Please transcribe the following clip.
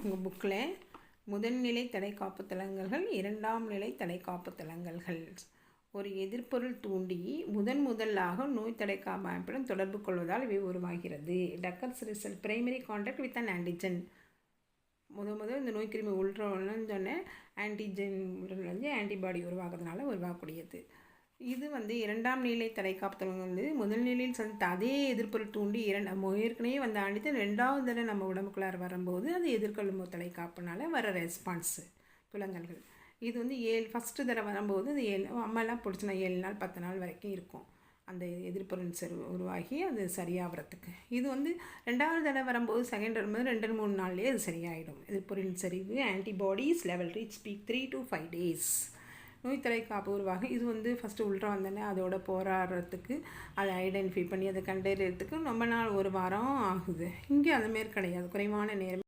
உங்கள் புக்கில் முதல்நிலை தடைக்காப்பு தளங்கல்கள், இரண்டாம் நிலை தடைக்காப்பு தளங்கல்கள். ஒரு எதிர்ப்பொருள் தூண்டி முதலாக நோய் தடைக்காப்பு அமைப்புடன் தொடர்பு கொள்வதால் இவை உருவாகிறது. Occurs result primary contact with an antigen. இந்த நோய் கிருமி உள்றோன்னு ஆன்டிஜன் வந்து ஆன்டிபாடி உருவாகிறதுனால உருவாகக்கூடியது. இது இரண்டாம் நிலை தடைக்காப்பு தளங்கள் முதல் நிலையில் அதே எதிர்ப்பொருள் தூண்டி ஏற்கனவே ஆண்டித்து ரெண்டாவது தடவை நம்ம உடம்புக்குள்ளார வரும்போது அது எதிர்கொள்ளும் தடைக்காப்புனால வர ரெஸ்பான்ஸு துலங்கல்கள். இது ஃபஸ்ட்டு தடவை வரும்போது அது அம்மாலாம் பிடிச்சினா 7 நாள் 10 நாள் வரைக்கும் இருக்கும் அந்த எதிர்ப்பொருள் உருவாகி அது சரியாகிறதுக்கு. இது ரெண்டாவது தடவை வரும்போது செகண்ட் வரும்போது 2-3 நாள்லேயே அது சரியாயிடும். எதிர்ப்பொருள் சரிவு antibodies level reach peak 3 to 5 days. நோய் தடைக்காப்பு உருவாக இது ஃபஸ்ட்டு உள்ற வந்தோடனே அதோட போராடுறதுக்கு அதை ஐடென்டிஃபை பண்ணி அதை கண்டறியறதுக்கு ரொம்ப நாள் 1 வாரம் ஆகுது. இங்கே அதுமாரி கிடையாது, குறைவான நேரம்.